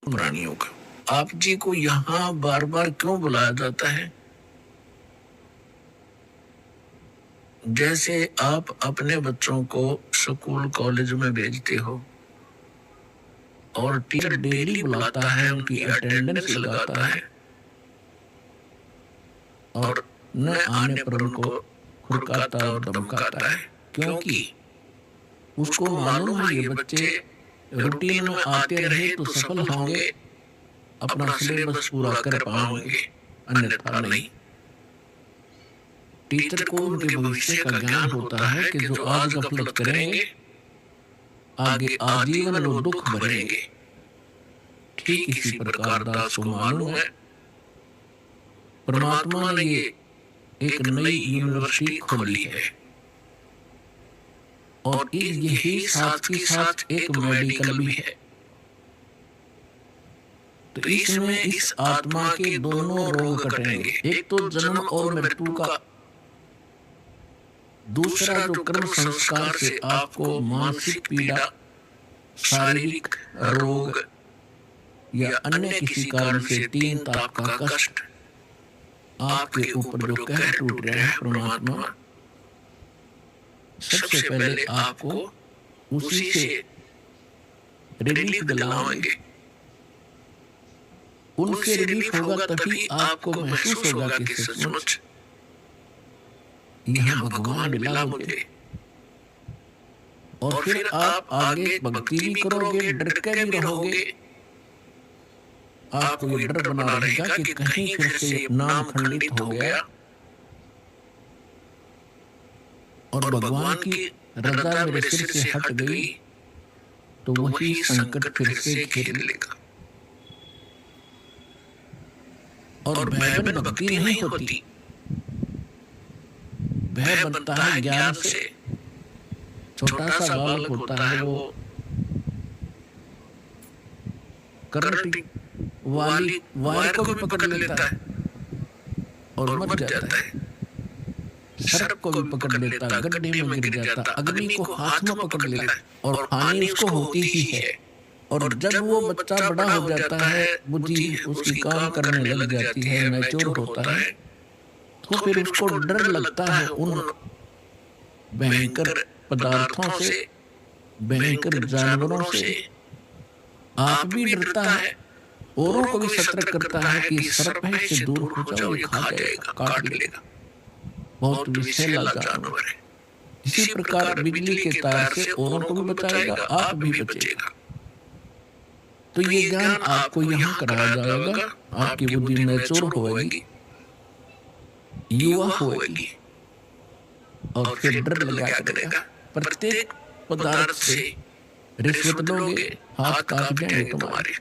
प्राणियों का। आप जी को यहाँ बार बार क्यों बुलाया जाता है? जैसे आप अपने बच्चों को स्कूल कॉलेज में भेजते हो और टीचर डेली बुलाता है, उनकी अटेंडेंस लगाता है और न आने पर उनको खुरकाता और धमकाता है, क्योंकि उसको मालूम है ये बच्चे रूटीन में आते रहे तो सफल होंगे, अपना सिलेबस पूरा कर पाएंगे, अन्यथा नहीं। टीचर को उनके भविष्य का ज्ञान होता है कि जो आज गफलत करेंगे आगे आजीवन वो दुख भरेंगे। ठीक इसी प्रकार दास को मालूम है परमात्मा ने ये एक नई यूनिवर्सिटी खोली है और यही साथ के साथ एक मेडिकल भी है। तो इसमें इस आत्मा के दोनों रोग कटेंगे, एक तो जन्म और मृत्यु का, दूसरा जो कर्म संस्कार से आपको मानसिक पीड़ा, शारीरिक रोग या अन्य किसी कारण से तीन ताप का कष्ट आपके ऊपर जो कहर टूट रहा है, परमात्मा सबसे पहले आपको उसी से रिलीफ दिलाएंगे। उनसे रिलीफ होगा तभी आपको महसूस होगा कि सचमुच यहाँ भगवान मिला मुझे। और फिर आप आगे भक्ति भी करोगे, डर के भी रहोगे। आपको ये डर बना रहेगा कि कहीं फिर से नाम खंडित हो गया और भगवान की रजा मेरे सिर से हट गई तो वही संकट फिर से घेर लेगा। और भय में भक्ति नहीं होती, भय बनता है ज्ञान से। छोटा सा बालक होता है, वो करंट वाली वायर को भी पकड़ लेता है और मर जाता है, सर्प को भी पकड़ लेता है, गड्ढे में गिर जाता, अग्नि को हाथ में पकड़ लेता है और हानि उसको होती ही है। और जब वो बच्चा बड़ा हो जाता है, बुद्धि उसकी काम करने लग जाती है, मैच्योर होता है, तो फिर उसको डर लगता है उन भयंकर पदार्थों से, भयंकर जानवरों से। आप भी डरता है, औरों को भी सतर्क करता है कि सर्प है, इससे दूर हो जाओ, ये खा जाएगा, काट लेगा, बहुत विषैला जानवर है। इसी प्रकार बिजली के तार से औरों को भी बचाएगा, आप भी बचेगा। तो ये ज्ञान आपको यहाँ कराया जाएगा, आपकी बुद्धि मैच्योर होएगी, युवा होएगी और फिर डर लगा करेगा। प्रत्येक पदार्थ से रिश्वत लोगे, हाथ काट जाएंगे तुम्हारे।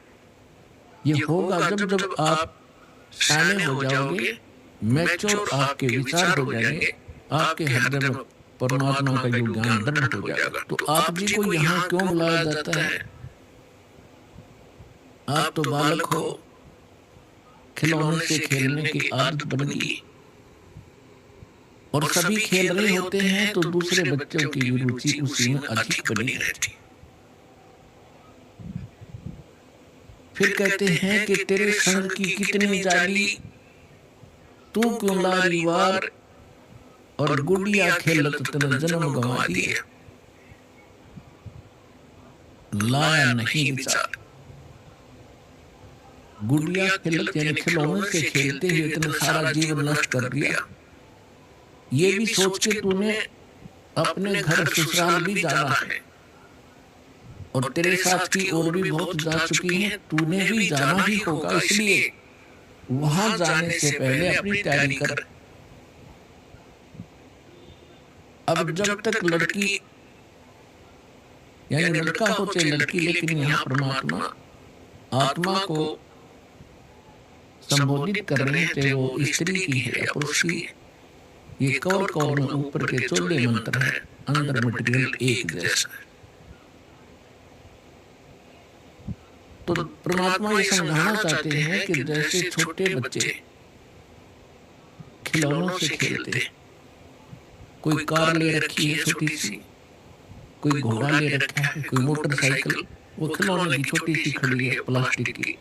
ये होगा जब जब आप शाने हो जाओगे, मैच्योर आपके विचार हो जाएंगे, आपके हृदय में परमात्मा का जो ज्ञान दृढ़ हो जाएगा। तो आप जी को यहाँ क्यों बुलाया जाता है? आप तो बालक हो, खिलौने से खेलने की आदत बन गई और सभी खेल रहे होते हैं तो दूसरे बच्चों की रुचि उसी में अधिक बनी रहती। फिर कहते हैं कि तेरे संग की कितनी जाली, तू क्यों लारी वार और गुड़िया खेलत तन जन्म गंवा दिए। लाया नहीं विचार, गुड़िया खेलत यानी खिलौने से खेलते हुए इतना सारा जीवन नष्ट कर दिया। ये भी सोच के तूने अपने घर ससुराल भी जाना है और तेरे साथ की और भी बहुत जा चुकी हैं, तूने भी जाना ही होगा, इसलिए वहां जाने से पहले अपनी तैयारी कर। अब जब तक लड़की यानी लड़का हो चाहे लड़की, लेकिन यहाँ परमात्मा आत्मा को संबोधित कर रहे हैं, चाहे वो स्त्री की है या पुरुष की। ये कौर कौर में ऊपर के 14 मंत्र है, अंदर मटेरियल एक जैसा है। तो परमात्मा ये समझाना चाहते हैं कि जैसे छोटे बच्चे खिलौनों से खेलते, कोई कार ले रखी है छोटी सी, कोई घोड़ा ले रखा है, कोई मोटरसाइकिल, वो खिलौने की छोटी सी खड़ी है प्लास्टिक की,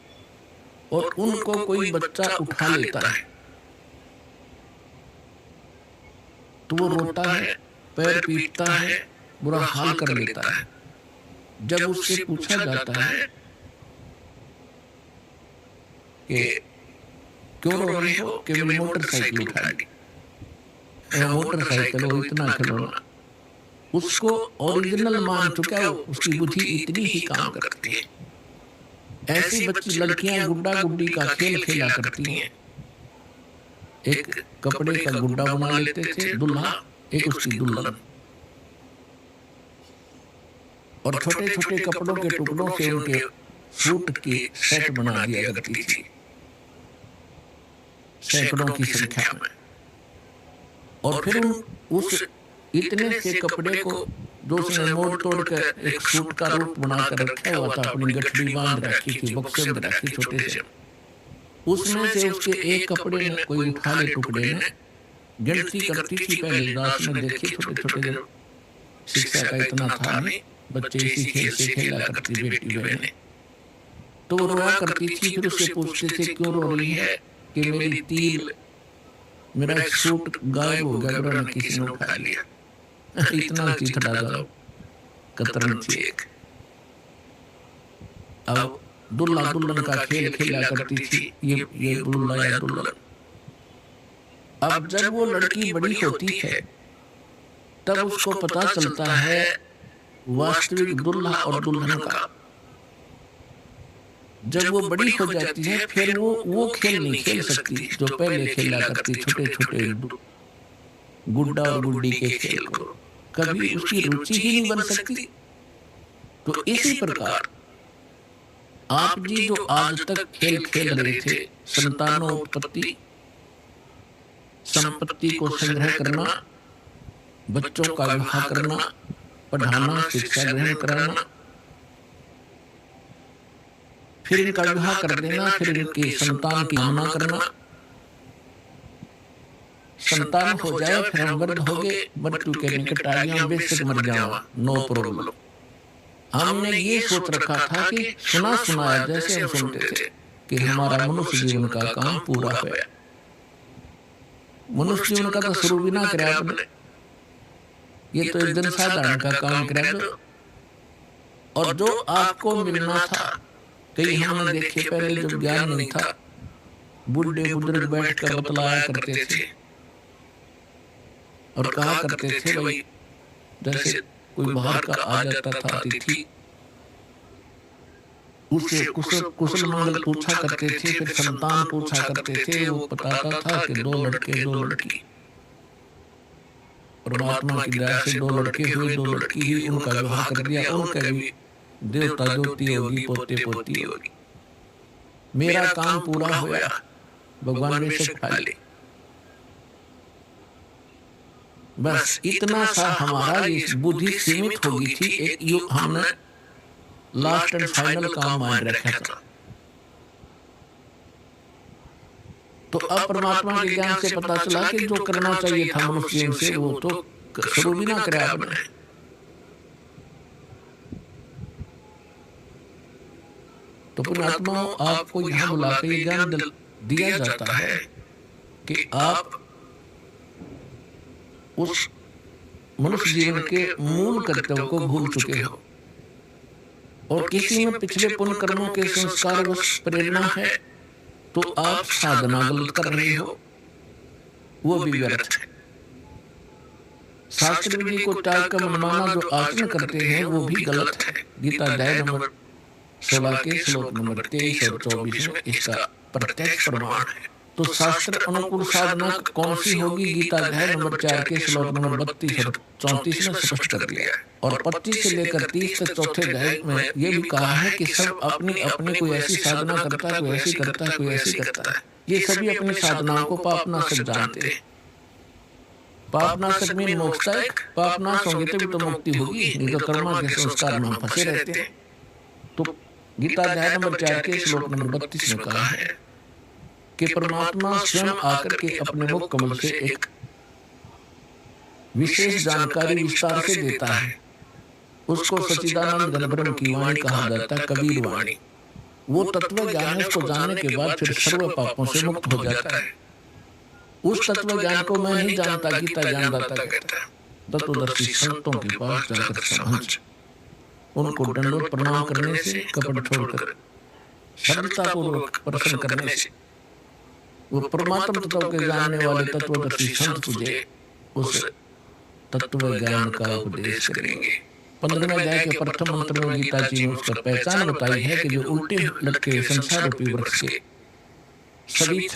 और उनको कोई बच्चा उठा लेता है तो वो रोता है, पैर पीटता है, बुरा हाल कर लेता है। जब उससे पूछा जाता है कि क्यों रो रहे हो, कि मैंने मोटरसाइकिल उठा ली। मोटरसाइकिल हो इतना खिलौना, उसको ओरिजिनल मान चुका है, उसकी बुद्धि इतनी ही काम करती है। ऐसी बच्ची लड़कियां गुड्डा गुड्डी का खेल खेला करती हैं। एक कपड़े का गुड्डा बना लेते थे दूल्हा, एक उसकी दुल्हन, और छोटे छोटे कपड़ों के टुकड़ों से उनके सूट की सेट बना दिया करती थी, सैकड़ों की संख्या में। और फिर उस इतने से कपड़े को जो उसने मोड़ तोड़ कर एक सूट का रूप बनाकर रखा हुआ था, अपनी गठड़ी बांध रखी थी, बक्से में रखी छोटे से, उसमें से उसके एक कपड़े ने कोई उठा ले, टुकड़े ने गिनती करती थी। पहले दास ने देखी छोटे छोटे, जब शिक्षा का इतना था नहीं, बच्चे इसी खेल से खेला करती बेटी बहनें, तो वो रोया करती थी। फिर उससे पूछते थे क्यों रो रही है, कि मेरी तिल, मेरा एक सूट गायब हो गया, मेरा किसी ने उठा लिया। इतना चिथड़ा जाओ कतरन थी एक। अब दुल्हा दुल्हन का खेल खेला करती थी, ये दुल्हा या दुल्हन। अब जब वो लड़की बड़ी होती है तब उसको पता चलता है वास्तविक दुल्हा और दुल्हन का। जब वो बड़ी हो जाती है फिर वो खेल नहीं खेल सकती जो पहले खेला करती, छोटे छोटे गुड्डा और गुड्डी के खेल को, कभी उसकी रुचि ही नहीं बन सकती। तो इसी प्रकार आप जी जो आज तक खेल खेल रहे थे, संतानोत्पत्ति, संपत्ति को संग्रह करना, बच्चों का विवाह करना, पढ़ाना, शिक्षा ग्रहण कराना, फिर इनका विवाह कर देना, फिर इनकी संतान की कामना करना, संतान हो जाए फिर हम वृद्ध हो गए, मृत्यु के निकट आ गया, बेशक मर जावा, नो प्रॉब्लम। हमने ये सोच रखा था कि सुना सुनाया जैसे हम सुनते थे कि हमारा मनुष्य जीवन का काम पूरा हुआ। मनुष्य जीवन का तो शुरू भी ना कराया आपने, ये तो एक दिन साधारण का काम कराया दो। और जो आपको मिलना था, कई हमने देखे पहले जब ज्ञान नहीं था, बुढ़े बुजुर्ग बैठ कर बतलाया करते थे और कहा करते थे, भाई जैसे कोई बाहर का आ जाता था अतिथि, उससे कुशल मंगल पूछा करते थे, फिर संतान पूछा करते थे। वो बताता था कि 2 लड़के 2 लड़की, परमात्मा की दया से 2 लड़के हुए, 2 लड़की ही, उनका विवाह कर दिया। उनका भी देवता देवती होगी, पोते पोती होगी, मेरा काम पूरा होया, भगवान बेशक खा ले। बस इतना सा हमारा ये बुद्धि सीमित हो गई थी। एक युग हमने लास्ट एंड फाइनल काम मान रखा था। तो अब परमात्मा के ज्ञान से पता चला कि जो करना चाहिए था मनुष्य से वो तो शुरू भी ना कराया आपने। तो पुण्यात्मा आपको यहाँ बुलाकर ये ज्ञान दिया जाता है कि आप उस मनुष्य जीवन के मूल कर्तव्य को भूल चुके हो और किसी में पिछले पुण्य कर्मों के संस्कार बस प्रेरणा है तो आप साधना गलत कर रहे हो, वो भी व्यर्थ है। शास्त्र विधि को त्याग कर मनमाना जो आचरण करते हैं वो भी गलत है। गीता अध्याय नंबर 16 के श्लोक नंबर 23 और 24 में इसका प्रत्यक्ष प्रमाण है। तो शास्त्र अनुकूल साधना कौन सी होगी? गीता अध्याय नंबर 4 के श्लोक नंबर 32 और 34 में स्पष्ट कर दिया है। और 25 से लेकर 30 तक चौथे अध्याय में ये भी कहा है कि सब अपनी अपनी कोई ऐसी साधना करता है, कोई ऐसी करता है, कोई ऐसी करता है। ये सभी अपनी साधनाओं को पापनाशक जानते हैं। पापनाशक में मोक्षदायक, पापनाश होंगे तभी तो मुक्ति होगी, नहीं तो कर्मा के संस्कार में फंसे रहते हैं। तो गीता अध्याय नंबर 4 के श्लोक नंबर 32 में कहा है कि परमात्मा स्वयं आकर के अपने मुख कमल से एक विशेष जानकारी विस्तार से देता है उसको सच्चिदानंद घन ब्रह्म की वाणी कहा जाता है, कबीर वाणी। वो तत्व ज्ञान है, उसको जानने के बाद फिर सर्व पापों से मुक्त हो जाता है। उस तत्व ज्ञान को मैं नहीं जानता, गीता ज्ञानदाता कहता है। तत्वदर्शी संतों के पास जाकर समझ, उनको दंडवत प्रणाम करने से, कपट छोड़कर सरलता पूर्वक प्रसन्न करने से वो परमात्म तत्व के जानने वाले तत्वदर्शी संत तुझे उस तत्व ज्ञान का उपदेश करेंगे। 15वें अध्याय के प्रथम मंत्र में गीता जी ने उसका पहचान बताई है कि जो उल्टे लटके संसार रूपी वृक्ष के सभी